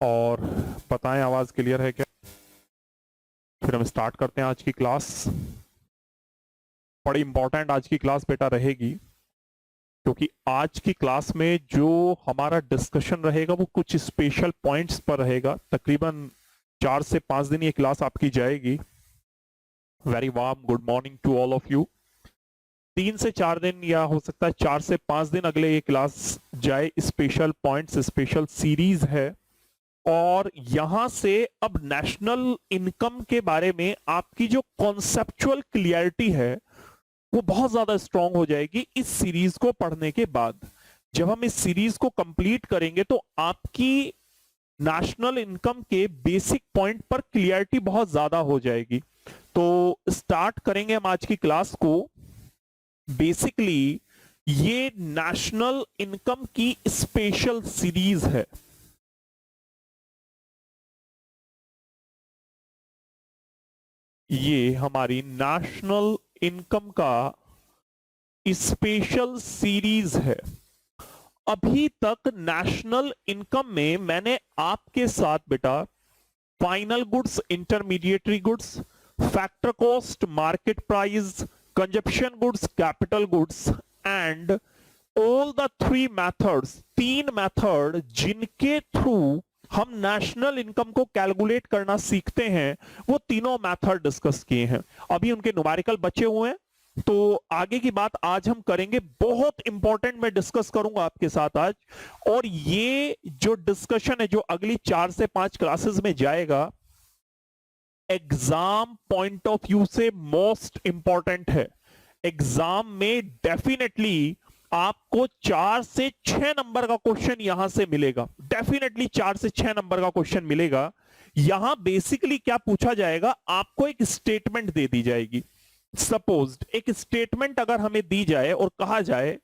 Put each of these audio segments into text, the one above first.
और बताएं आवाज क्लियर है क्या? फिर हम स्टार्ट करते हैं आज की क्लास। बड़ी इंपॉर्टेंट आज की क्लास बेटा रहेगी, क्योंकि आज की क्लास में जो हमारा डिस्कशन रहेगा वो कुछ स्पेशल पॉइंट्स पर रहेगा। तकरीबन 4 से 5 दिन ये क्लास आपकी जाएगी। Very warm good morning to all of you. 3 से 4 दिन या हो सकता है 4 से 5 दिन अगले ये क्लास जाए। स्पेशल पॉइंट्स, स्पेशल सीरीज है। और यहां से अब नेशनल इनकम के बारे में आपकी जो कॉन्सेप्चुअल क्लियरिटी है वो बहुत ज्यादा स्ट्रांग हो जाएगी इस सीरीज को पढ़ने के बाद। जब हम इस सीरीज को कंप्लीट करेंगे तो आपकी नेशनल इनकम के बेसिक पॉइंट पर क्लियरिटी बहुत ज्यादा हो जाएगी। तो स्टार्ट करेंगे हम आज की क्लास को। बेसिकली ये नेशनल इनकम की स्पेशल सीरीज है। ये हमारी नेशनल इनकम का स्पेशल सीरीज है। अभी तक नेशनल इनकम में मैंने आपके साथ बेटा final goods, intermediary goods, factor cost, market price, consumption goods, capital goods and all the 3 methods, 3 method जिनके थ्रू हम नेशनल इनकम को कैलकुलेट करना सीखते हैं, वो तीनों मेथड डिस्कस किए हैं। अभी उनके न्यूमेरिकल बचे हुए हैं। तो आगे की बात आज हम करेंगे, बहुत इंपॉर्टेंट मैं डिस्कस करूंगा आपके साथ आज। और ये जो डिस्कशन है जो अगली 4 से 5 क्लासेस में जाएगा, एग्जाम पॉइंट ऑफ व्यू से मोस्ट इंपॉर्टेंट है। एग्जाम में डेफिनेटली आपको 4 से 6 नंबर का क्वेश्चन यहां से मिलेगा। डेफिनेटली 4 से 6 नंबर का क्वेश्चन मिलेगा। यहां बेसिकली क्या पूछा जाएगा, आपको एक स्टेटमेंट दे दी जाएगी। सपोज एक स्टेटमेंट अगर हमें दी जाए और कहा जाए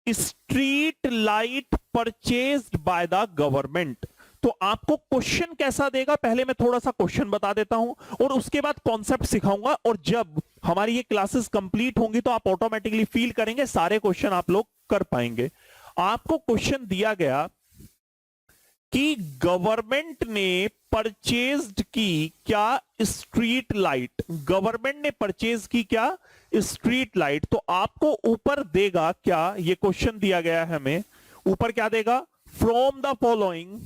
street light purchased by the government, तो आपको क्वेश्चन कैसा देगा, पहले मैं थोड़ा सा क्वेश्चन बता देता हूं और उसके बाद कॉन्सेप्ट सिखाऊंगा। और जब हमारी ये क्लासेस कंप्लीट होंगी तो आप ऑटोमेटिकली फील करेंगे सारे क्वेश्चन आप लोग कर पाएंगे। आपको क्वेश्चन दिया गया कि गवर्नमेंट ने परचेज्ड की क्या स्ट्रीट लाइट, गवर्नमेंट ने परचेज की क्या स्ट्रीट लाइट। तो आपको ऊपर देगा क्या, ये क्वेश्चन दिया गया है हमें, ऊपर क्या देगा, from the following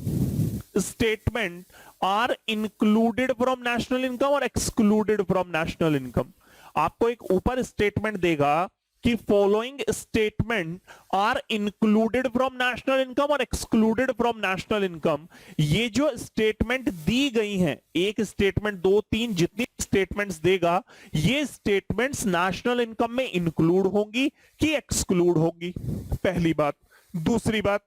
statement are included from national income और एक्सक्लूडेड फ्रॉम नेशनल इनकम। आपको एक ऊपर स्टेटमेंट देगा कि following statement are included from national income और एक्सक्लूडेड फ्रॉम नेशनल इनकम। ये जो स्टेटमेंट दी गई हैं, एक स्टेटमेंट, दो, तीन, जितनी स्टेटमेंट्स देगा, ये स्टेटमेंट्स नेशनल इनकम में इंक्लूड होंगी कि एक्सक्लूड होंगी, पहली बात। दूसरी बात,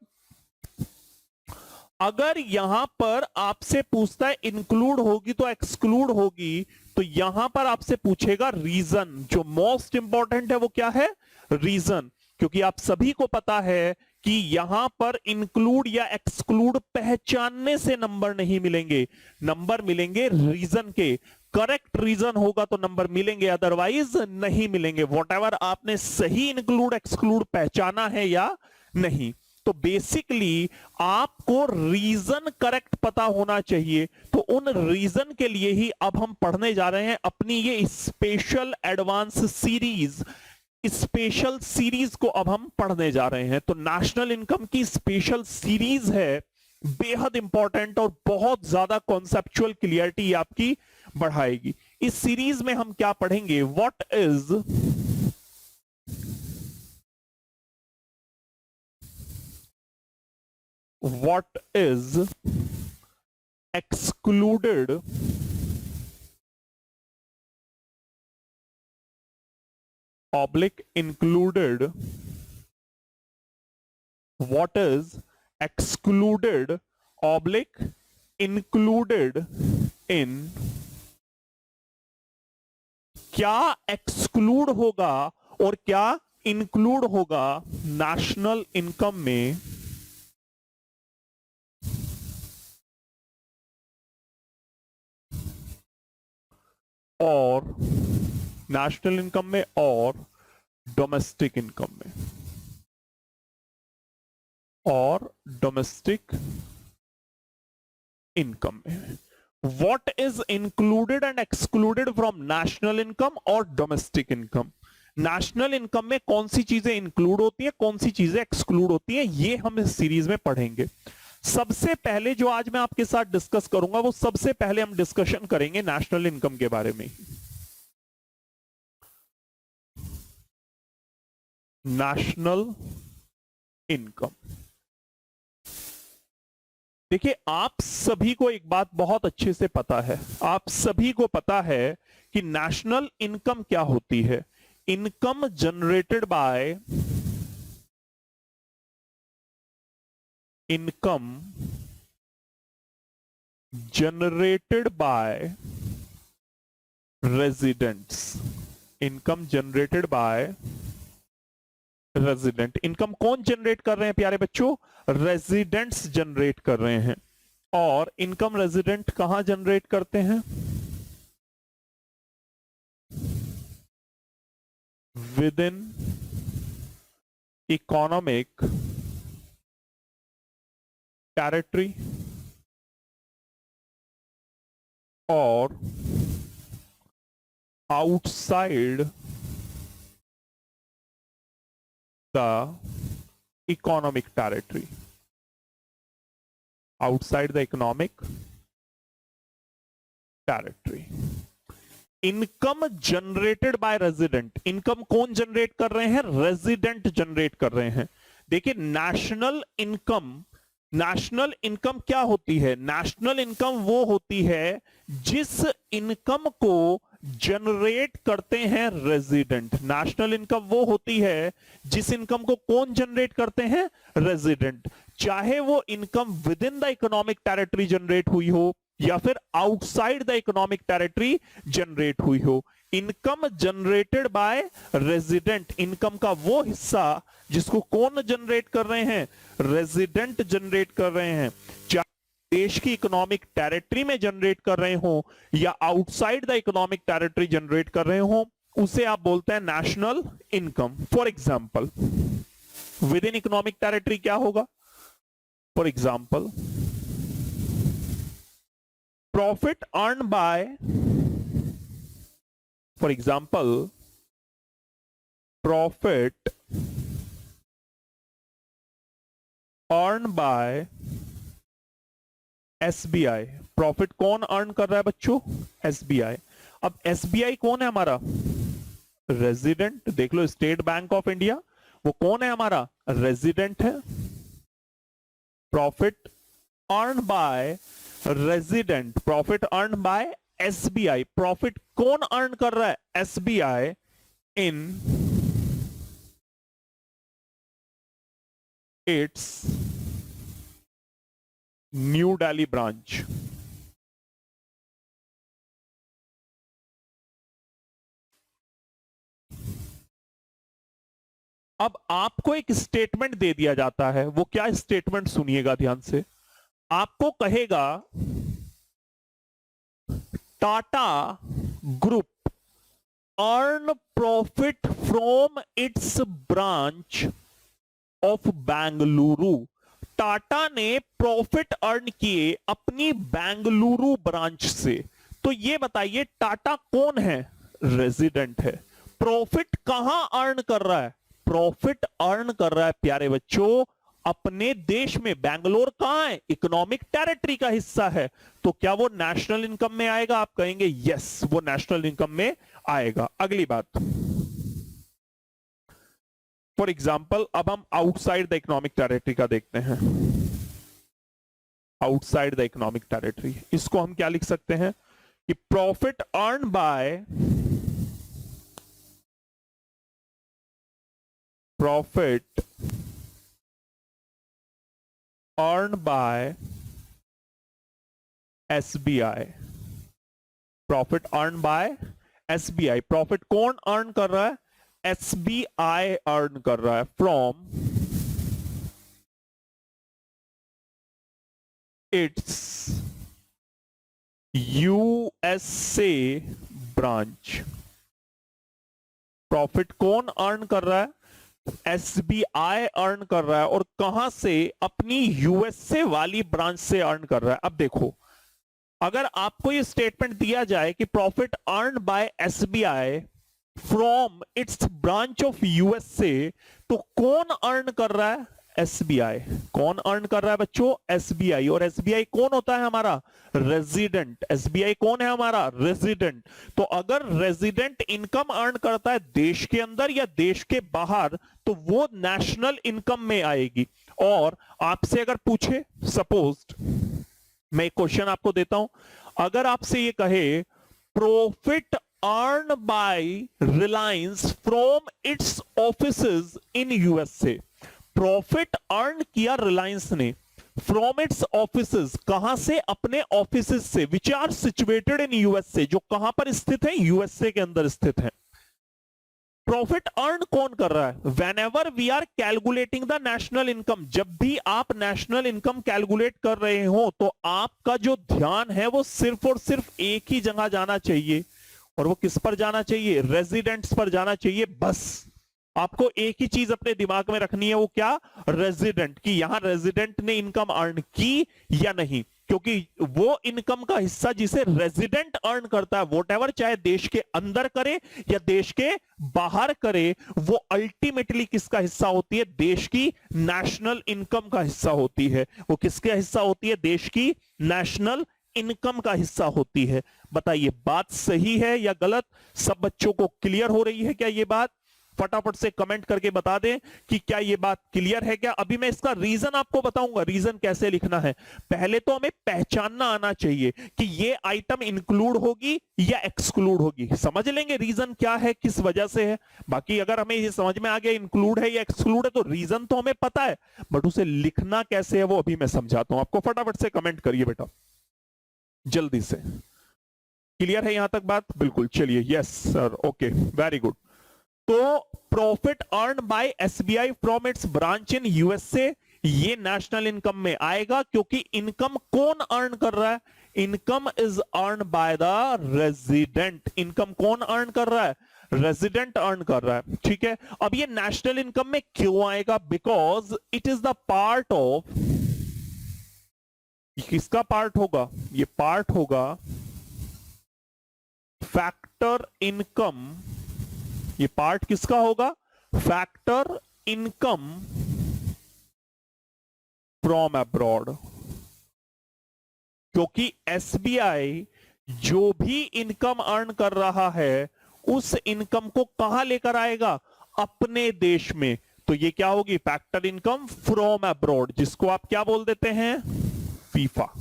अगर यहां पर आपसे पूछता है इंक्लूड होगी तो एक्सक्लूड होगी, तो यहां पर आपसे पूछेगा रीजन। जो मोस्ट इंपॉर्टेंट है वो क्या है, रीजन। क्योंकि आप सभी को पता है कि यहां पर इंक्लूड या एक्सक्लूड पहचानने से नंबर नहीं मिलेंगे, नंबर मिलेंगे रीजन के। करेक्ट रीजन होगा तो नंबर मिलेंगे, अदरवाइज नहीं मिलेंगे। वॉटएवर आपने सही इंक्लूड एक्सक्लूड पहचाना है या नहीं। तो बेसिकली आपको रीजन करेक्ट पता होना चाहिए। तो उन रीजन के लिए ही अब हम पढ़ने जा रहे हैं अपनी ये special advance series. Special series को अब हम पढ़ने जा रहे हैं। तो नेशनल इनकम की स्पेशल सीरीज है, बेहद इंपॉर्टेंट और बहुत ज्यादा कॉन्सेप्चुअल क्लियरिटी आपकी बढ़ाएगी। इस सीरीज में हम क्या पढ़ेंगे, what is excluded oblique included, what is excluded oblique included in, क्या एक्सक्लूड होगा और क्या इंक्लूड होगा नेशनल इनकम में, और नेशनल इनकम में और डोमेस्टिक इनकम में, और डोमेस्टिक इनकम में। What is included and excluded from national income और डोमेस्टिक इनकम। नेशनल इनकम में कौन सी चीजें इंक्लूड होती है, कौन सी चीजें एक्सक्लूड होती है, ये हम इस सीरीज में पढ़ेंगे। सबसे पहले जो आज मैं आपके साथ डिस्कस करूंगा, वो सबसे पहले हम डिस्कशन करेंगे नेशनल इनकम के बारे में। National income. देखिए, आप सभी को एक बात बहुत अच्छे से पता है, आप सभी को पता है कि नेशनल इनकम क्या होती है। Income generated bye residents. Income generated bye resident. Income कौन जनरेट कर रहे हैं प्यारे बच्चों? रेजिडेंट्स जनरेट कर रहे हैं। और इनकम रेजिडेंट कहां जनरेट करते हैं? विद इन इकोनॉमिक टेरिटरी और outside the economic territory. Outside the economic territory. Income generated bye resident. Income कौन जनरेट कर रहे हैं? रेजिडेंट जनरेट कर रहे हैं। देखिए, नेशनल इनकम क्या होती है? नेशनल इनकम वो होती है जिस इनकम को जनरेट करते हैं रेजिडेंट। नेशनल इनकम वो होती है जिस इनकम को कौन जनरेट करते हैं? रेजिडेंट। चाहे वो income with in the economic territory generate हुई हो या फिर outside the economic territory generate हुई हो। Income generated bye resident. Income का वो हिस्सा जिसको कौन जनरेट कर रहे हैं? रेजिडेंट जनरेट कर रहे हैं। चाहे देश की इकोनॉमिक टेरिटरी में जनरेट कर रहे हो या outside the economic territory generate कर रहे हो, उसे आप बोलते हैं national income. For example, with in economic territory क्या होगा? For example, profit earned by, for example, profit earned by SBI। Profit कौन अर्न कर रहा है बच्चों? SBI। अब SBI कौन है हमारा? रेजिडेंट। देख लो, स्टेट बैंक ऑफ इंडिया, वो कौन है हमारा? रेजिडेंट है। Profit earn bye resident. Profit earn bye SBI। Profit कौन अर्न कर रहा है? SBI in its New Delhi branch. अब आपको एक स्टेटमेंट दे दिया जाता है। वो क्या स्टेटमेंट? सुनिएगा ध्यान से। आपको कहेगा Tata group earn profit from its branch of Bengaluru. Tata ने प्रॉफिट अर्न किए अपनी बेंगलुरु ब्रांच से। तो ये बताइए, टाटा कौन है? रेजिडेंट है। प्रॉफिट कहां अर्न कर रहा है? प्रॉफिट अर्न कर रहा है प्यारे बच्चों अपने देश में। बैंगलोर कहां है? इकोनॉमिक टेरिटरी का हिस्सा है। तो क्या वो नेशनल इनकम में आएगा? आप कहेंगे यस, वो नेशनल इनकम में आएगा। अगली बात, फॉर एग्जाम्पल, अब हम आउटसाइड द इकोनॉमिक टेरिटरी का देखते हैं। आउटसाइड द इकोनॉमिक टेरिटरी, इसको हम क्या लिख सकते हैं कि profit earn bye SBI। Profit earn bye SBI। Profit कौन अर्न कर रहा है? SBI अर्न कर रहा है from its USA branch. Profit कौन अर्न कर रहा है? SBI अर्न कर रहा है। और कहां से? अपनी USA वाली ब्रांच से अर्न कर रहा है। अब देखो, अगर आपको ये स्टेटमेंट दिया जाए कि profit earn by SBI from its branch of USA, तो कौन अर्न कर रहा है? एसबीआई। कौन अर्न कर रहा है बच्चों? एसबीआई। और एसबीआई कौन होता है? हमारा रेजिडेंट। एसबीआई कौन है? हमारा रेजिडेंट। तो अगर रेजिडेंट इनकम अर्न करता है देश के अंदर या देश के बाहर, तो वो नेशनल इनकम में आएगी। और आपसे अगर पूछे, सपोज मैं एक क्वेश्चन आपको देता हूं, अगर आपसे ये कहे profit earn bye Reliance from its offices in USA, profit earn किया रिलायंस ने फ्रॉम इट्स ऑफिसेज, कहां से? अपने ऑफिसेज से, which are situated in USA, जो कहां पर स्थित है? यूएसए के अंदर स्थित है। प्रॉफिट अर्न कौन कर रहा है? Whenever we are calculating the national income, जब भी आप नेशनल इनकम कैलकुलेट कर रहे हो, तो आपका जो ध्यान है वो सिर्फ और सिर्फ एक ही जगह जाना चाहिए, और वो किस पर जाना चाहिए? रेजिडेंट्स पर जाना चाहिए। बस आपको एक ही चीज अपने दिमाग में रखनी है, वो क्या? रेजिडेंट, की यहां रेजिडेंट ने इनकम अर्न की या नहीं, क्योंकि वो इनकम का हिस्सा जिसे रेजिडेंट अर्न करता है, वोट चाहे देश के अंदर करे या देश के बाहर करे, वो अल्टीमेटली किसका हिस्सा होती है? देश की नेशनल इनकम का हिस्सा होती है। वो किसका हिस्सा होती है? देश की नेशनल इनकम का हिस्सा होती है। बताइए बात सही है या गलत? सब बच्चों को क्लियर हो रही है क्या ये बात? फटाफट से कमेंट करके बता दें कि क्या ये बात क्लियर है क्या। अभी मैं इसका रीजन आपको बताऊंगा, रीजन कैसे लिखना है। पहले तो हमें पहचानना आना चाहिए कि ये आइटम इंक्लूड होगी या एक्सक्लूड होगी। समझ लेंगे रीजन क्या है, किस वजह से है। बाकी अगर हमें ये समझ में आ गया इंक्लूड है या एक्सक्लूड है, तो रीजन तो हमें पता है, बट उसे लिखना कैसे है वो अभी मैं समझाता हूं आपको। फटाफट से कमेंट करिए बेटा, जल्दी से। क्लियर है यहां तक बात? बिल्कुल। चलिए, yes sir, okay, very good. तो profit earn by SBI from its branch in USA, ये नेशनल इनकम में आएगा, क्योंकि इनकम कौन अर्न कर रहा है? Income is earn by the resident. Income कौन अर्न कर रहा है? रेजिडेंट अर्न कर रहा है। ठीक है, अब ये नेशनल इनकम में क्यों आएगा? Because it is the part of, किसका पार्ट होगा? ये पार्ट होगा फैक्टर इनकम। ये पार्ट किसका होगा? Factor income from abroad. क्योंकि एसबीआई जो भी इनकम अर्न कर रहा है, उस इनकम को कहां लेकर आएगा? अपने देश में। तो ये क्या होगी? फैक्टर इनकम फ्रॉम अब्रॉड, जिसको आप क्या बोल देते हैं? फीफा।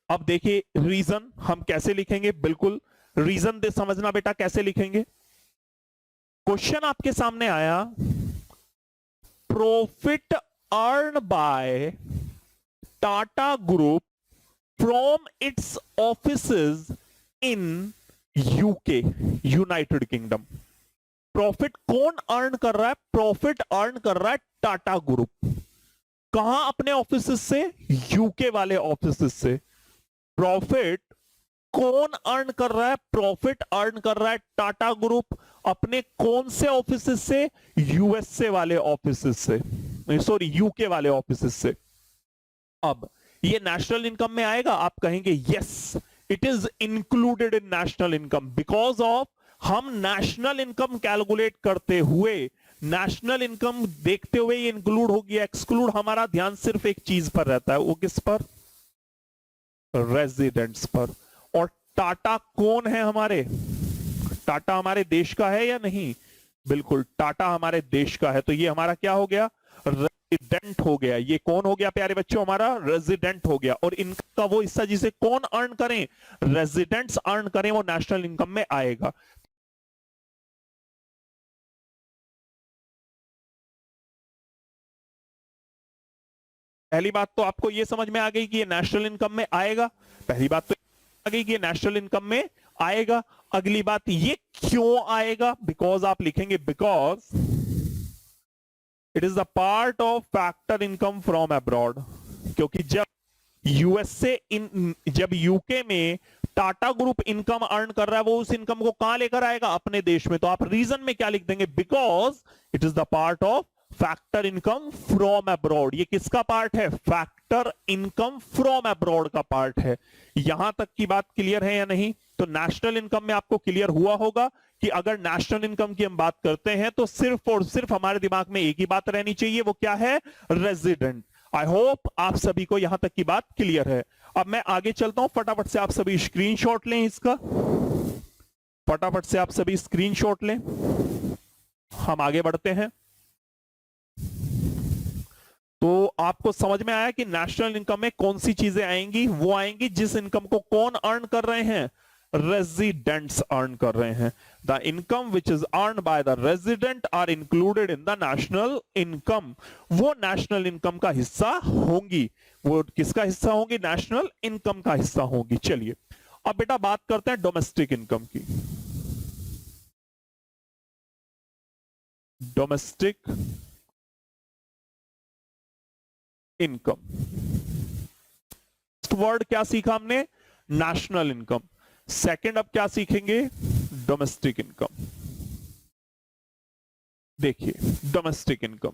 अब देखिए रीजन हम कैसे लिखेंगे, बिल्कुल रीजन दे समझना बेटा, कैसे लिखेंगे। क्वेश्चन आपके सामने आया, profit earn bye Tata group from its offices in UK, United kingdom. Profit कौन अर्न कर रहा है? प्रॉफिट अर्न कर रहा है टाटा ग्रुप। कहां? अपने ऑफिसेज से, यूके वाले ऑफिसेज से। प्रॉफिट कौन अर्न कर रहा है? प्रॉफिट अर्न कर रहा है टाटा ग्रुप अपने कौन से ऑफिसेज से? यूएसए वाले ऑफिसेज से, सॉरी यूके वाले ऑफिसेज से। अब ये नेशनल इनकम में आएगा। आप कहेंगे yes, it is included in national income, because of हम नेशनल इनकम कैलकुलेट करते हुए, नेशनल इनकम देखते हुए ये इंक्लूड हो गया। एक्सक्लूड हमारा ध्यान सिर्फ एक चीज पर रहता है, वो किस पर? रेजिडेंट्स पर। और टाटा कौन है हमारे? टाटा हमारे देश का है या नहीं? बिल्कुल, टाटा हमारे देश का है। तो ये हमारा क्या हो गया? रेजिडेंट हो गया। ये कौन हो गया प्यारे बच्चों? हमारा रेजिडेंट हो गया। और इनका वो हिस्सा जिसे कौन अर्न करें? रेजिडेंट्स अर्न करें, वो नेशनल इनकम में आएगा। पहली बात तो आपको ये समझ में आ गई कि ये नेशनल इनकम में आएगा। पहली बात तो आ गई कि ये नेशनल इनकम में आएगा। अगली बात, ये क्यों आएगा? बिकॉज आप लिखेंगे because it is the part of factor income from abroad. क्योंकि जब यूएसए जब यूके में टाटा ग्रुप इनकम अर्न कर रहा है, वो उस इनकम को कहां लेकर आएगा? अपने देश में। तो आप रीजन में क्या लिख देंगे? Because it is the part of factor income from abroad, ये किसका पार्ट है? फैक्टर इनकम फ्रॉम अब्रॉड का पार्ट है। यहां तक की बात क्लियर है या नहीं? तो नेशनल इनकम में आपको क्लियर हुआ होगा कि अगर नेशनल इनकम की हम बात करते हैं तो सिर्फ और सिर्फ हमारे दिमाग में एक ही बात रहनी चाहिए, वो क्या है? रेजिडेंट। आई होप आप सभी को यहां तक की बात क्लियर है। अब मैं आगे चलता हूं, फटाफट से आप सभी स्क्रीनशॉट लें इसका, फटाफट से आप सभी स्क्रीनशॉट लें, हम आगे बढ़ते हैं। तो आपको समझ में आया कि नेशनल इनकम में कौन सी चीजें आएंगी? वो आएंगी जिस इनकम को कौन अर्न कर रहे हैं? रेजिडेंट्स अर्न कर रहे हैं। The income which is earn by the resident are included in the national income, वो नेशनल इनकम का हिस्सा होंगी। वो किसका हिस्सा होंगी? नेशनल इनकम का हिस्सा होंगी। चलिए अब बेटा बात करते हैं डोमेस्टिक इनकम की। डोमेस्टिक इनकम, वर्ड क्या सीखा हमने? National income. सेकंड अब क्या सीखेंगे? Domestic income. देखिए डोमेस्टिक इनकम,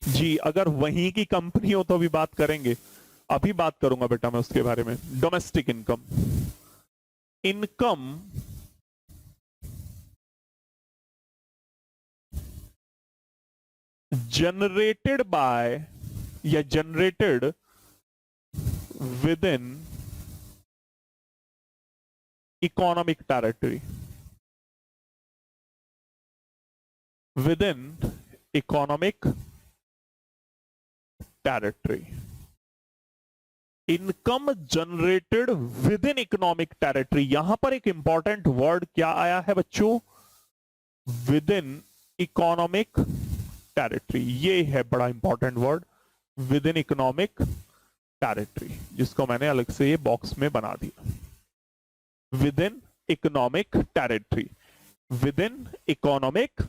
जी अगर वहीं की कंपनी हो तो भी बात करेंगे, अभी बात करूंगा बेटा मैं उसके बारे में। Domestic income, income generated by या generated within economic territory, within economic territory. Income generated within economic territory, यहां पर एक इंपॉर्टेंट वर्ड क्या आया है बच्चों? विद इन इकोनॉमिक टेरिटरी, ये है बड़ा important word, with in economic territory, जिसको मैंने अलग से ये बॉक्स में बना दिया। With in economic territory, within economic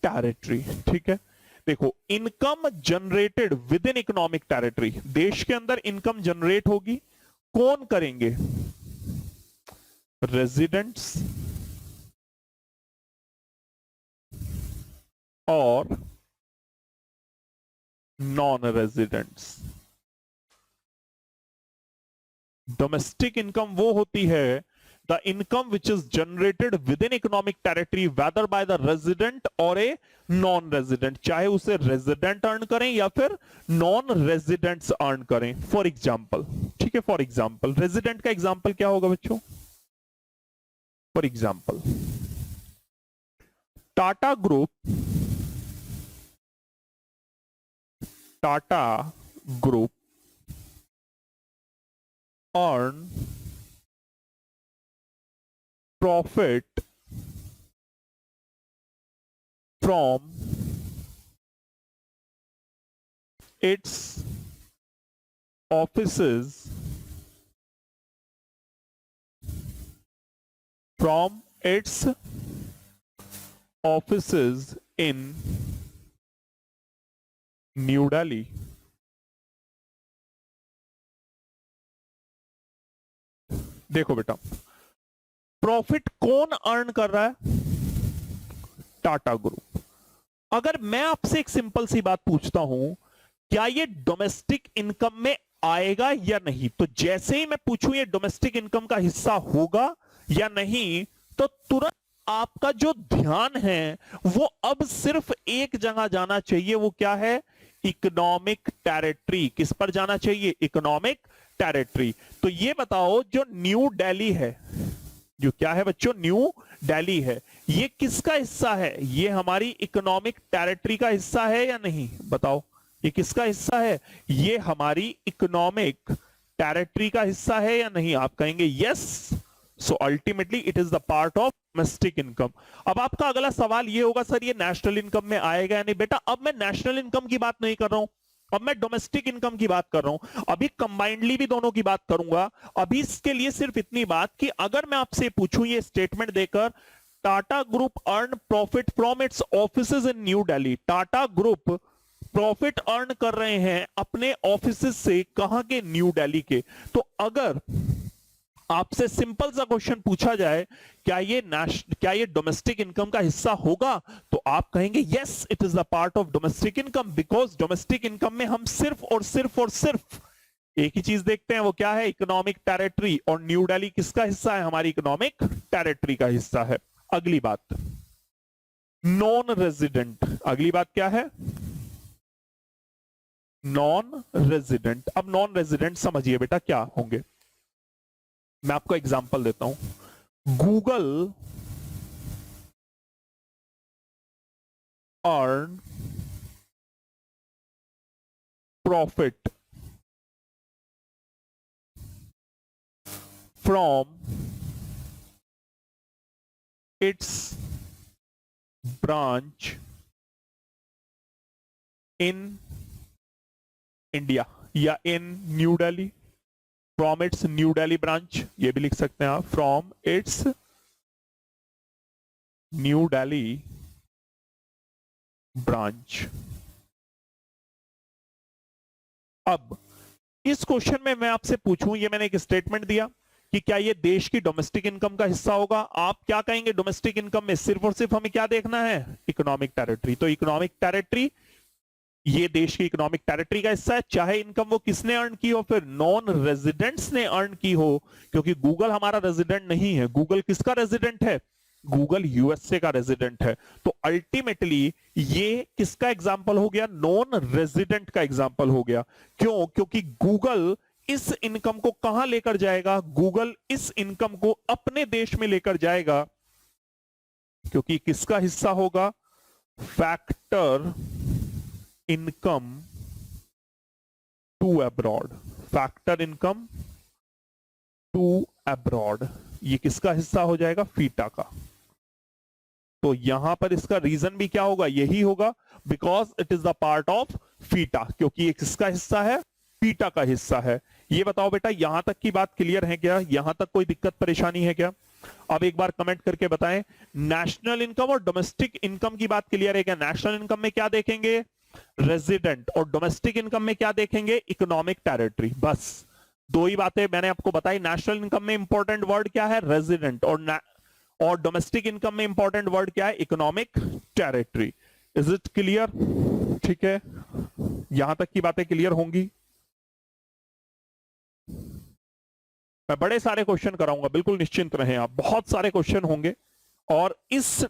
territory, ठीक है। देखो income generated within economic territory, देश के अंदर इनकम जनरेट होगी, कौन करेंगे? रेजिडेंट्स और नॉन रेजिडेंट्स। डोमेस्टिक इनकम वो होती है the income which is generated within economic territory whether by the resident or a non resident, चाहे उसे रेजिडेंट अर्न करें या फिर नॉन रेजिडेंट्स अर्न करें। फॉर एग्जाम्पल, ठीक है, फॉर एग्जाम्पल रेजिडेंट का एग्जाम्पल क्या होगा बच्चों? For example Tata group, Tata group earn profit from its offices, from its offices in New Delhi। देखो बेटा प्रॉफिट कौन अर्न कर रहा है? टाटा ग्रुप। अगर मैं आपसे एक सिंपल सी बात पूछता हूं, क्या ये डोमेस्टिक इनकम में आएगा या नहीं, तो जैसे ही मैं पूछूं ये डोमेस्टिक इनकम का हिस्सा होगा या नहीं, तो तुरंत आपका जो ध्यान है वो अब सिर्फ एक जगह जाना चाहिए, वो क्या है? Economic territory. किस पर जाना चाहिए? Economic territory. तो ये बताओ जो न्यू दिल्ली है, जो क्या है बच्चों? न्यू दिल्ली है, ये किसका हिस्सा है? ये हमारी इकोनॉमिक टेरिटरी का हिस्सा है या नहीं? बताओ ये किसका हिस्सा है? ये हमारी इकोनॉमिक टेरिटरी का हिस्सा है या नहीं? आप कहेंगे yes, so ultimately it is the part of domestic income. अब आपका अगला सवाल ये होगा सर ये नेशनल इनकम में आएगा या नहीं? बेटा अब मैं नेशनल इनकम की बात नहीं कर रहा हूं, अब मैं डोमेस्टिक इनकम की बात कर रहा हूं, अभी कंबाइंडली भी दोनों की बात करूंगा। अभी इसके लिए सिर्फ इतनी बात कि अगर मैं आपसे पूछूं ये स्टेटमेंट देकर, Tata group earn profit from it's offices in New Delhi, Tata group profit earn कर रहे हैं अपने ऑफिसेज से, कहां के? न्यू दिल्ली के। तो अगर आपसे सिंपल सा क्वेश्चन पूछा जाए, क्या ये डोमेस्टिक इनकम का हिस्सा होगा, तो आप कहेंगे yes it is the part of domestic income, because domestic income में हम सिर्फ और सिर्फ और सिर्फ एक ही चीज देखते हैं, वो क्या है, इकोनॉमिक टेरिटरी। और न्यू दिल्ली किसका हिस्सा है, हमारी इकोनॉमिक टेरिटरी का हिस्सा है। अगली बात, नॉन रेजिडेंट। अगली बात क्या है, नॉन रेजिडेंट। अब नॉन रेजिडेंट समझिए बेटा क्या होंगे, मैं आपको एग्जांपल देता हूं। Google earn profit from its branch in India या in New Delhi, from its New Delhi branch, ये भी लिख सकते हैं आप, from its New Delhi branch. अब इस क्वेश्चन में मैं आपसे पूछूं, ये मैंने एक स्टेटमेंट दिया कि क्या ये देश की डोमेस्टिक इनकम का हिस्सा होगा, आप क्या कहेंगे, डोमेस्टिक इनकम में सिर्फ और सिर्फ हमें क्या देखना है, इकोनॉमिक टेरिटरी। तो इकोनॉमिक टेरिटरी ये देश की इकोनॉमिक टेरिटरी का हिस्सा है, चाहे इनकम वो किसने अर्न की हो, फिर नॉन रेजिडेंट्स ने अर्न की हो, क्योंकि गूगल हमारा रेजिडेंट नहीं है। गूगल किसका रेजिडेंट है, गूगल यूएसए का रेजिडेंट है। तो अल्टीमेटली ये किसका एग्जाम्पल हो गया, नॉन रेजिडेंट का एग्जाम्पल हो गया। क्यों, क्योंकि गूगल इस इनकम को कहां लेकर जाएगा, गूगल इस इनकम को अपने देश में लेकर जाएगा, क्योंकि किसका हिस्सा होगा, factor income to abroad. Factor income to abroad ये किसका हिस्सा हो जाएगा, फीटा का। तो यहां पर इसका रीजन भी क्या होगा, यही होगा, because it is the part of FITA, क्योंकि ये किसका हिस्सा है, फीटा का हिस्सा है। ये बताओ बेटा यहां तक की बात क्लियर है क्या, यहां तक कोई दिक्कत परेशानी है क्या? अब एक बार कमेंट करके बताएं, नेशनल इनकम और डोमेस्टिक इनकम की बात क्लियर है क्या? नेशनल इनकम में क्या देखेंगे, रेजिडेंट, और डोमेस्टिक इनकम में क्या देखेंगे, इकोनॉमिक टेरिटरी। बस दो ही बातें मैंने आपको बताई। नेशनल इनकम में इंपॉर्टेंट वर्ड क्या है, रेजिडेंट, और डोमेस्टिक इनकम में इंपॉर्टेंट वर्ड क्या है, economic territory. Is it clear? ठीक है, यहां तक की बातें क्लियर होंगी। मैं बड़े सारे क्वेश्चन कराऊंगा, बिल्कुल निश्चिंत रहें आप, बहुत सारे क्वेश्चन होंगे। और इस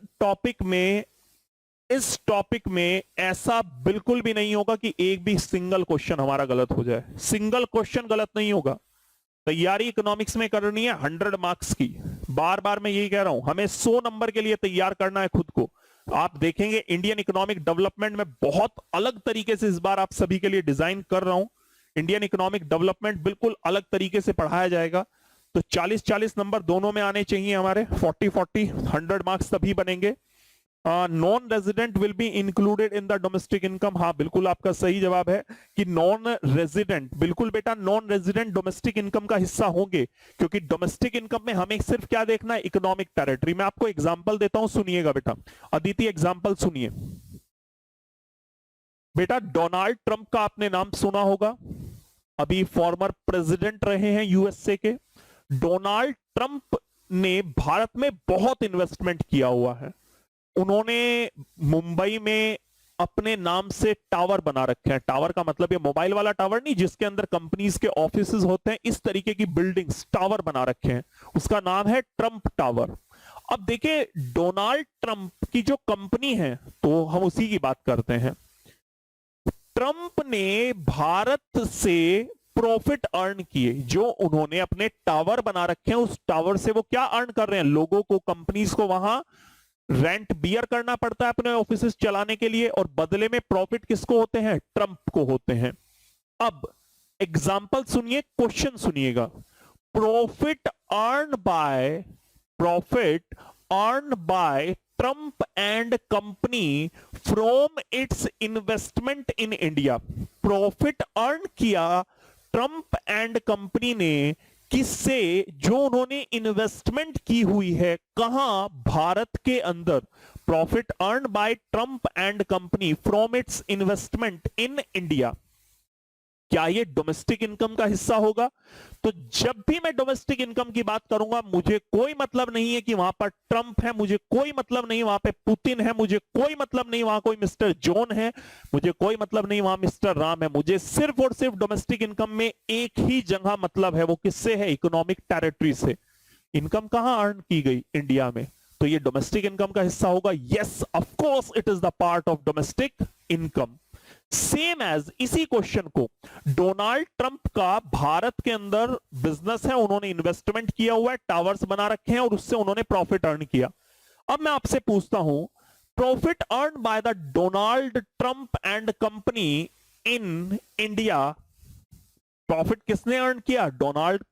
टॉपिक में ऐसा बिल्कुल भी नहीं होगा कि एक भी सिंगल क्वेश्चन हमारा गलत हो जाए। सिंगल क्वेश्चन गलत नहीं होगा। तैयारी इकोनॉमिक्स में करनी है 100 मार्क्स की। बार बार मैं यही कह रहा हूं, हमें 100 नंबर के लिए तैयार करना है खुद को। आप देखेंगे इंडियन इकोनॉमिक डेवलपमेंट में बहुत अलग तरीके से इस बार आप सभी के लिए डिजाइन कर रहा हूं। इंडियन इकोनॉमिक डेवलपमेंट बिल्कुल अलग तरीके से पढ़ाया जाएगा। तो 40-40 नंबर दोनों में आने चाहिए हमारे, 40-40 100 मार्क्स तभी बनेंगे। Non resident will be included in the domestic income. हाँ बिल्कुल आपका सही जवाब है कि नॉन रेजिडेंट, बिल्कुल बेटा नॉन रेजिडेंट डोमेस्टिक इनकम का हिस्सा होंगे, क्योंकि डोमेस्टिक इनकम में हमें सिर्फ क्या देखना है, इकोनॉमिक टेरिटरी। मैं आपको एग्जांपल देता हूं, सुनिएगा बेटा। अदिति एग्जांपल सुनिए बेटा। डोनाल्ड ट्रंप का आपने नाम सुना होगा, अभी फॉर्मर प्रेसिडेंट रहे हैं यूएसए के। डोनाल्ड ट्रंप ने भारत में बहुत इन्वेस्टमेंट किया हुआ है। उन्होंने मुंबई में अपने नाम से टावर बना रखे हैं। टावर का मतलब ये मोबाइल वाला टावर नहीं, जिसके अंदर कंपनीज के ऑफिसेज होते हैं, इस तरीके की बिल्डिंग्स, टावर बना रखे हैं। उसका नाम है ट्रंप टावर। अब देखिए डोनाल्ड ट्रंप की जो कंपनी है, तो हम उसी की बात करते हैं। ट्रंप ने भारत से प्रॉफिट अर्न किए, जो उन्होंने अपने टावर बना रखे हैं, उस टावर से वो क्या अर्न कर रहे हैं, लोगों को, कंपनीज को वहां रेंट बियर करना पड़ता है अपने ऑफिस चलाने के लिए, और बदले में प्रॉफिट किसको होते हैं, ट्रंप को होते हैं। अब एग्जांपल सुनिए, क्वेश्चन सुनिएगा। Profit earn bye Trump and company from its investment in India. Profit earn किया ट्रंप एंड कंपनी ने किससे, जो उन्होंने इन्वेस्टमेंट की हुई है, कहां, भारत के अंदर। Profit earn bye Trump and company from its investment in India, क्या ये डोमेस्टिक इनकम का हिस्सा होगा? तो जब भी मैं डोमेस्टिक इनकम की बात करूंगा, मुझे कोई मतलब नहीं है कि वहां पर ट्रंप है, मुझे कोई मतलब नहीं वहां पे पुतिन है, मुझे कोई मतलब नहीं वहां कोई मिस्टर जॉन है, मुझे कोई मतलब नहीं वहां मिस्टर राम है। मुझे सिर्फ और सिर्फ डोमेस्टिक इनकम में एक ही जगह मतलब है, वो किससे है? इकोनॉमिक टेरिटरी से। इनकम कहां अर्न की गई? इंडिया में। तो ये डोमेस्टिक इनकम का हिस्सा होगा। Yes, of course it is the part of domestic income. Same as इसी क्वेश्चन को डोनाल्ड ट्रंप का भारत के अंदर बिजनेस है, उन्होंने इन्वेस्टमेंट किया हुआ है, टावर्स बना रखे हैं और उससे उन्होंने प्रॉफिट अर्न किया। अब मैं आपसे पूछता हूं, profit earn by the Donald Trump and company in India, profit किसने अर्न किया? डोनाल्ड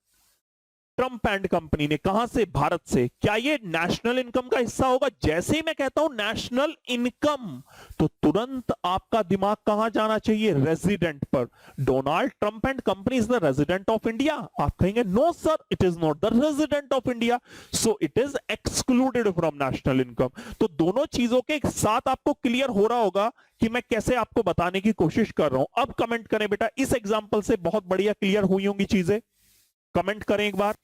ट्रंप एंड कंपनी ने। कहां से? भारत से। क्या ये नेशनल इनकम का हिस्सा होगा? जैसे ही मैं कहता हूं नेशनल इनकम, तो तुरंत आपका दिमाग कहां जाना चाहिए? रेजिडेंट पर। Donald Trump and company is the resident of India. आप कहेंगे no sir, it is not the resident of India, so it is excluded from national income. तो दोनों चीजों के साथ आपको क्लियर हो रहा होगा कि मैं कैसे आपको बताने की कोशिश कर रहा हूं। अब कमेंट करें बेटा, इस एग्जाम्पल से बहुत बढ़िया क्लियर हुई होंगी चीजें। कमेंट करें एक बार।